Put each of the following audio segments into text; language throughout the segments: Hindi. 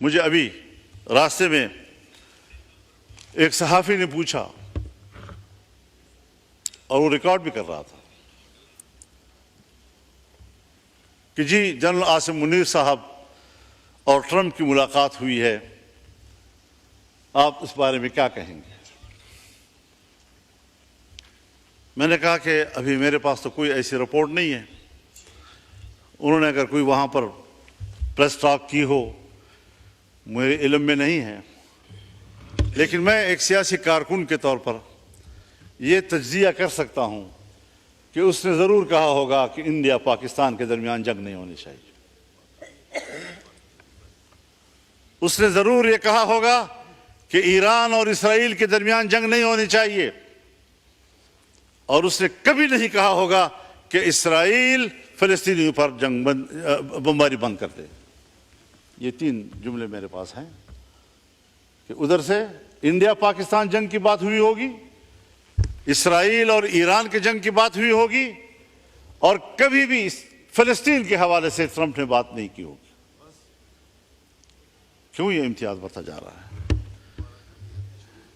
मुझे अभी रास्ते में एक सहाफ़ी ने पूछा और वो रिकॉर्ड भी कर रहा था कि जी जनरल आसिम मुनीर साहब और ट्रंप की मुलाकात हुई है, आप इस बारे में क्या कहेंगे। मैंने कहा कि अभी मेरे पास तो कोई ऐसी रिपोर्ट नहीं है, उन्होंने अगर कोई वहाँ पर प्रेस टॉक की हो मेरे इल्म में नहीं है, लेकिन मैं एक सियासी कारकुन के तौर पर यह तज्जिया कर सकता हूँ कि उसने ज़रूर कहा होगा कि इंडिया पाकिस्तान के दरमियान जंग नहीं होनी चाहिए। उसने ज़रूर ये कहा होगा कि ईरान और इसराइल के दरमियान जंग नहीं होनी चाहिए, और उसने कभी नहीं कहा होगा कि इसराइल फ़लस्तीनियों पर बमबारी बंद कर दे। ये तीन जुमले मेरे पास हैं कि उधर से इंडिया पाकिस्तान जंग की बात हुई होगी, इसराइल और ईरान के जंग की बात हुई होगी, और कभी भी फ़लस्तीन के हवाले से ट्रंप ने बात नहीं की होगी। क्यों ये इम्तियाज बढ़ता जा रहा है?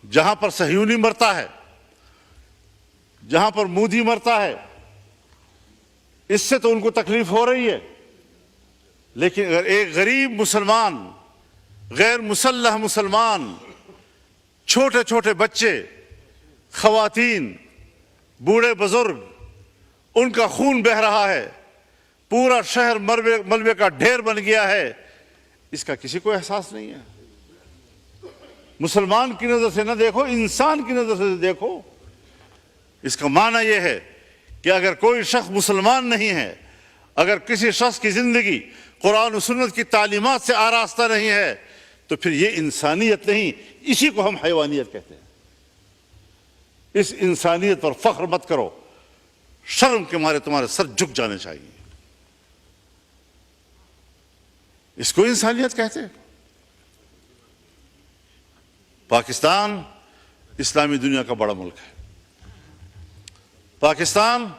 जहां पर सहयूनी मरता है, जहां पर मोदी मरता है, इससे तो उनको तकलीफ हो रही है, लेकिन अगर एक गरीब मुसलमान, गैर मुसल्लह मुसलमान, छोटे छोटे बच्चे, खवातीन, बूढ़े बुजुर्ग, उनका खून बह रहा है, पूरा शहर मलबे का ढेर बन गया है, इसका किसी को एहसास नहीं है। मुसलमान की नजर से न देखो, इंसान की नजर से देखो। इसका माना यह है कि अगर कोई शख्स मुसलमान नहीं है, अगर किसी शख्स की जिंदगी कुरान और सुन्नत की तालीमात से आरास्ता नहीं है, तो फिर ये इंसानियत नहीं, इसी को हम हैवानियत कहते हैं। इस इंसानियत पर फख्र मत करो, शर्म के मारे तुम्हारे सर झुक जाने चाहिए। इसको इंसानियत कहते हैं। पाकिस्तान इस्लामी दुनिया का बड़ा मुल्क है, पाकिस्तान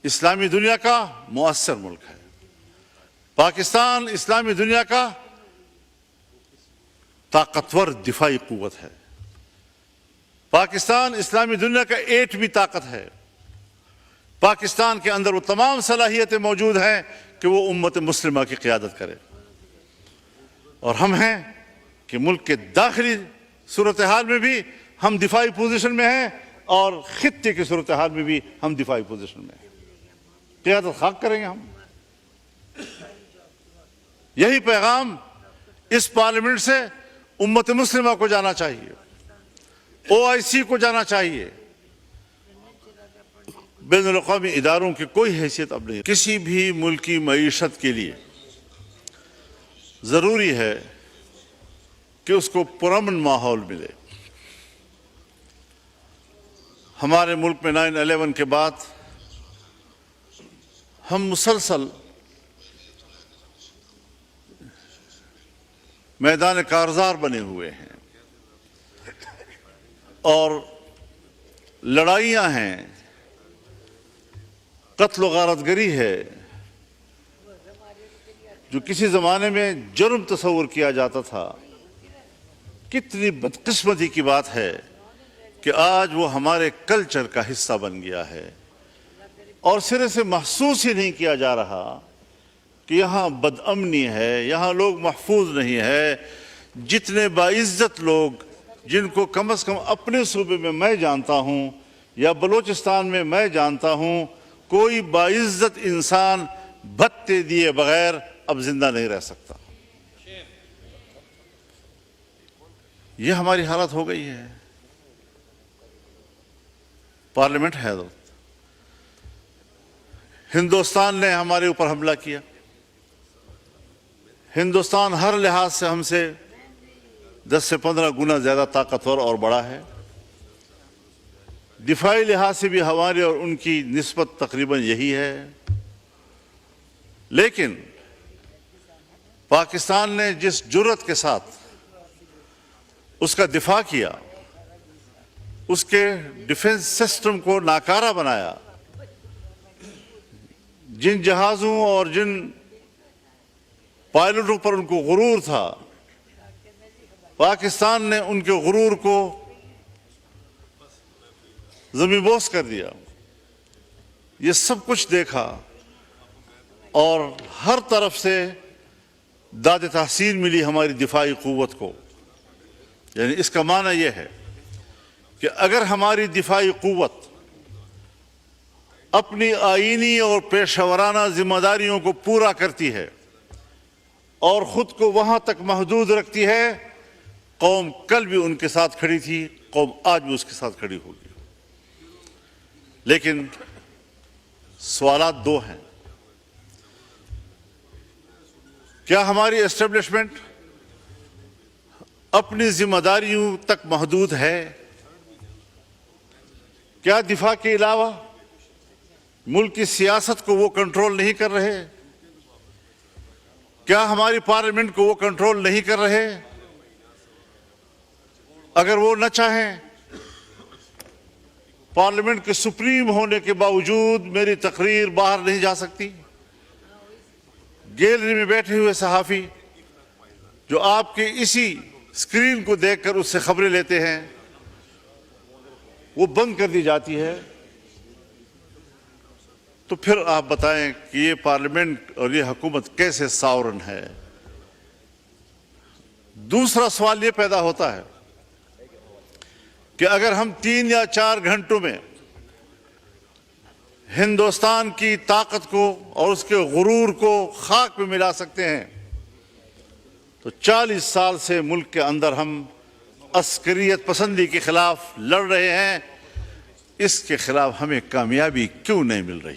इस्लामी दुनिया का मुअस्सर मुल्क है, पाकिस्तान इस्लामी दुनिया का ताकतवर दिफाई कुव्वत है, पाकिस्तान इस्लामी दुनिया का एटमी ताकत है, पाकिस्तान के अंदर वो तमाम सलाहियतें मौजूद हैं कि वो उम्मत मुस्लिमा की क़ियादत करे। और हम हैं कि मुल्क के दाखिली सूरत हाल में भी हम दिफाई पोजीशन में हैं, और खित्ते की सूरत हाल में भी हम दिफाई पोजीशन में हैं। क़ियादत खाक करेंगे हम। यही पैगाम इस पार्लियामेंट से उम्मत मुस्लिमा को जाना चाहिए, OIC को जाना चाहिए। बैनुल अक़वामी इदारों की कोई हैसियत अब नहीं। किसी भी मुल्क की मईशत के लिए ज़रूरी है कि उसको पुरअमन माहौल मिले। हमारे मुल्क में 9/11 के बाद हम मुसलसल मैदान कारज़ार बने हुए हैं, और लड़ाइयाँ हैं, कत्ल व गारतगरी है, जो किसी ज़माने में जुर्म तस्वुर किया जाता था। कितनी बदकिस्मती की बात है कि आज वो हमारे कल्चर का हिस्सा बन गया है, और सिरे से महसूस ही नहीं किया जा रहा कि यहाँ बदअमनी है, यहाँ लोग महफूज नहीं है। जितने बाइज्जत लोग, जिनको कम से कम अपने सूबे में मैं जानता हूँ या बलूचिस्तान में मैं जानता हूँ, कोई बाइज्जत इंसान भत्ते दिए बगैर अब जिंदा नहीं रह सकता। ये हमारी हालत हो गई है। पार्लियामेंट है तो हिंदुस्तान ने हमारे ऊपर हमला किया। हिंदुस्तान हर लिहाज से हमसे 10 से 15 गुना ज़्यादा ताकतवर और बड़ा है। दिफाई लिहाज से भी हमारी और उनकी निस्बत तकरीबन यही है। लेकिन पाकिस्तान ने जिस जुर्रत के साथ उसका दिफा किया, उसके डिफेंस सिस्टम को नाकारा बनाया, जिन जहाज़ों और जिन पायलटों पर उनको गुरूर था पाकिस्तान ने उनके गुरूर को ज़मींबोस कर दिया। ये सब कुछ देखा और हर तरफ से दाद तहसीन मिली हमारी दिफाई क़ुव्वत को। यानी इसका माना यह है कि अगर हमारी दिफाई क़ुव्वत अपनी आईनी और पेशेवराना जिम्मेदारियों को पूरा करती है और ख़ुद को वहाँ तक महदूद रखती है, कौम कल भी उनके साथ खड़ी थी, कौम आज भी उसके साथ खड़ी होगी। लेकिन सवालात दो हैं। क्या हमारी एस्टेब्लिशमेंट अपनी जिम्मेदारियों तक महदूद है? क्या दिफा के अलावा मुल्क की सियासत को वो कंट्रोल नहीं कर रहे? क्या हमारी पार्लियामेंट को वो कंट्रोल नहीं कर रहे? अगर वो न चाहें, पार्लियामेंट के सुप्रीम होने के बावजूद मेरी तकरीर बाहर नहीं जा सकती। गैलरी में बैठे हुए सहाफ़ी जो आपके इसी स्क्रीन को देखकर उससे खबरें लेते हैं, वो बंद कर दी जाती है। तो फिर आप बताएं कि ये पार्लियामेंट और ये हुकूमत कैसे सावरन है? दूसरा सवाल ये पैदा होता है कि अगर हम 3 या 4 घंटों में हिंदुस्तान की ताकत को और उसके गुरूर को खाक में मिला सकते हैं, तो 40 साल से मुल्क के अंदर हम अस्करियत पसंदी के खिलाफ लड़ रहे हैं। इसके खिलाफ हमें कामयाबी क्यों नहीं मिल रही?